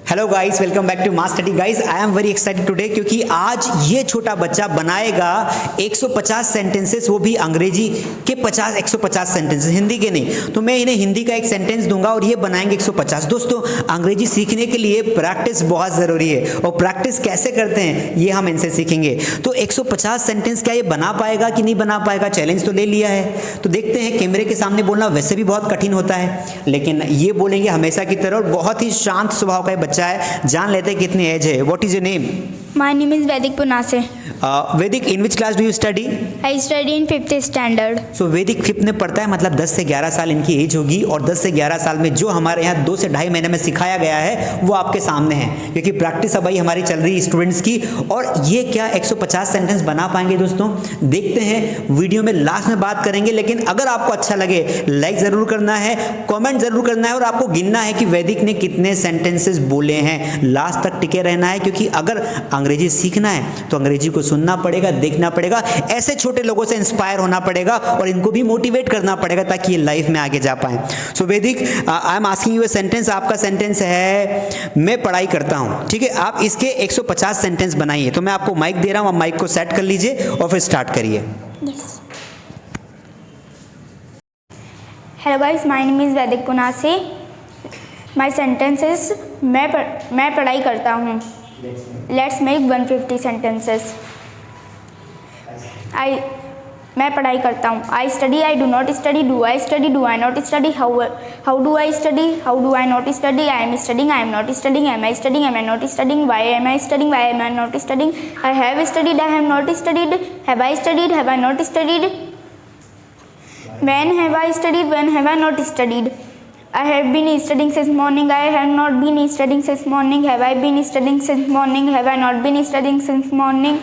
Hello guys, welcome back to mass study. Guys, I am very excited today क्योंकि आज ये छोटा बच्चा बनाएगा 150 सेंटेंसेस, वो भी अंग्रेजी के 150 सेंटेंसेस, हिंदी के नहीं। तो मैं इन्हें हिंदी का एक सेंटेंस दूंगा और ये बनाएंगे 150। दोस्तों, अंग्रेजी सीखने के लिए प्रैक्टिस बहुत ज़रूरी है और प्रैक्टिस कैसे करते हैं ये हम इनसे सीखेंगे। तो 150 सेंटेंस क्या ये बना पाएगा कि नहीं बना पाएगा? चैलेंज तो ले लिया है, तो देखते हैं। कैमरे के सामने बोलना वैसे भी बहुत कठिन होता है, लेकिन ये बोलेंगे हमेशा की तरह और बहुत ही शांत स्वभाव का बच्चा है। जान लेते हैं कितनी एज है। What is your name? My name is Vedic Punase. Vedic, in which class do you study? I study in 5th standard. So Vedic 5th में पढ़ता है, मतलब 10 से 11 साल इनकी एज होगी। और 10 से 11 साल में जो हमारे यहाँ 2 से ढाई महीने में सिखाया गया है वो आपके सामने है, क्योंकि प्रैक्टिस अब भाई हमारी चल रही है स्टूडेंट्स की। और ये क्या 150 सेंटेंस बना पाएंगे दोस्तों? देखते हैं, वीडियो में लास्ट में बात करेंगे। लेकिन अगर आपको अच्छा लगे लाइक ज़रूर करना है, कॉमेंट ज़रूर करना है और आपको गिनना है कि वैदिक ने कितने सेंटेंसेस बोले हैं। लास्ट तक टिके रहना है, क्योंकि अगर अंग्रेजी सीखना है तो अंग्रेजी को सुनना पड़ेगा, देखना पड़ेगा, ऐसे छोटे लोगों से इंस्पायर होना पड़ेगा और इनको भी मोटिवेट करना पड़ेगा ताकि ये लाइफ में आगे जा पाए। सो वैदिक, I am asking U a sentence. आपका सेंटेंस है मैं पढ़ाई करता हूं, ठीक है? आप इसके 150 सेंटेंस बनाइए। तो मैं आपको माइक दे रहा हूं, आप माइक को सेट कर लीजिए और फिर स्टार्ट करिए। Yes. Hello guys, my name is Vedic Punase. My sentence is मैं पढ़ाई करता हूँ. Let's make 150 sentences. मैं पढ़ाई करता हूँ. I study, I do not study, do I study, do I not study, how do I study, how do I not study, I am studying, I am not studying, am I studying, am I not studying, why am I studying, why am I not studying, I have studied, I have not studied, have I studied, have I not studied, when have I studied, when have I not studied, I have been studying since morning, I have not been studying since morning, have I been studying since morning, have I not been studying since morning,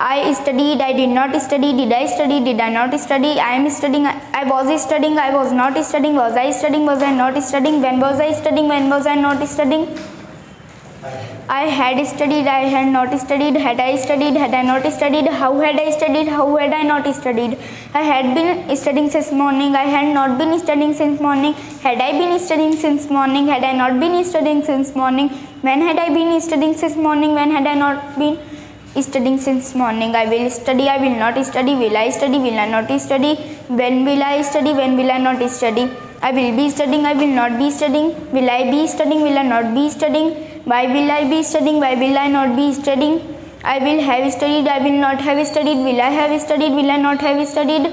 I studied, I did not study, did I study, did I not study, I am studying, I was studying, I was not studying, was I studying, was I not studying, when was I studying, when was I not studying, I had studied, I had not studied, had I studied, had I not studied, how had I studied, how had I not studied, I had been studying since morning, I had not been studying since morning, had I been studying since morning, had I not been studying since morning, when had I been studying since morning, when had I not been studying since morning, I will study, I will not study, will I study, will I not study, when will I study, when will I not study, I will be studying, I will not be studying, will I be studying, will I not be studying, why will I be studying, why will I not be studying, I will have studied, I will not have studied, will I have studied, will I not have studied,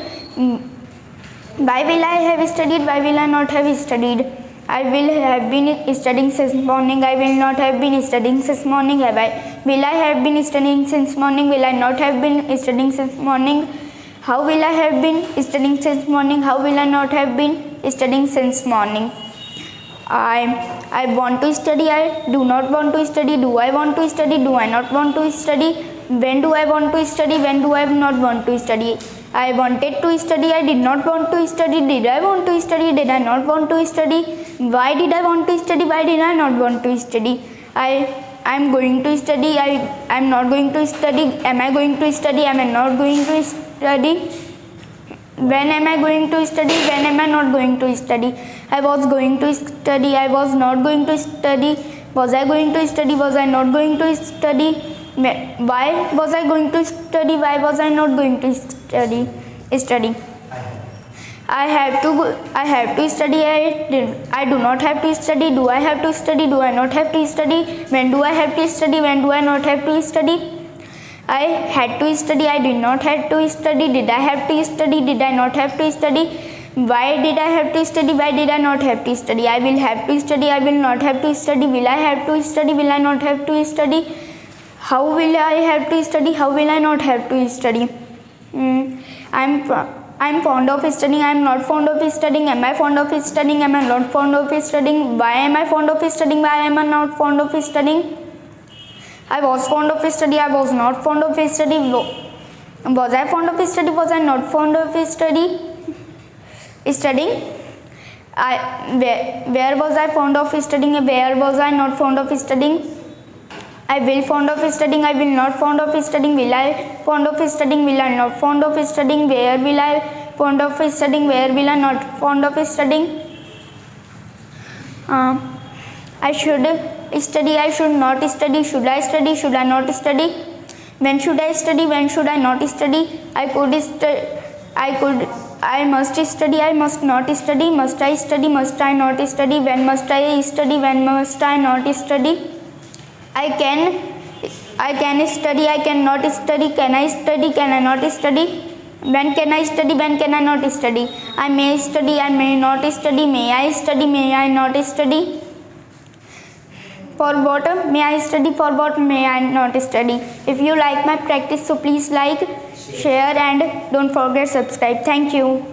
why will I have studied, why will I not have studied, I will have been studying since morning, I will not have been studying since morning, will I have been studying since morning, will I not have been studying since morning, how will I have been studying since morning, how will I not have been studying since morning, I want to study, I do not want to study, do I want to study, do I not want to study, when do I want to study, when do I not want to study, I wanted to study, I did not want to study, did I want to study, did I not want to study, why did I want to study, why did I not want to study, I am going to study, I am not going to study, am I going to study, am I not going to study, when am I going to study, when am I not going to study, I was going to study, I was not going to study, was I going to study, was I not going to study, why was I going to study, why was I not going to study, I have to study, I do not have to study, do I have to study, do I not have to study, when do I have to study, when do I not have to study, I had to study, I did not have to study, did I have to study, did I not have to study, why did I have to study, why did I not have to study, I will have to study, I will not have to study, will I have to study, will I not have to study, how will I have to study, how will I not have to study, I am fond of studying, I am not fond of studying, am I fond of studying, am I not fond of studying, why am I fond of studying, why am I not fond of studying, I was fond of study, I was not fond of study, was I fond of study, was I not fond of studying, where was I fond of studying, where was I not fond of studying, I will fond of studying, I will not fond of studying, will I fond of studying, will I not fond of studying, where will I fond of studying, where will I not fond of studying, I should study, I should not study, should I study, should I not study, when should I study, when should I not study, I must study, I must not study, must I study, must I not study, when must I study, when must I not study, I can study, I cannot study, can I study, can I not study, when can I study, when can I not study, I may study, I may not study, may I study, may I not study, for what may I study, for what may I not study. If you like my practice, so please like, share and don't forget subscribe. Thank you.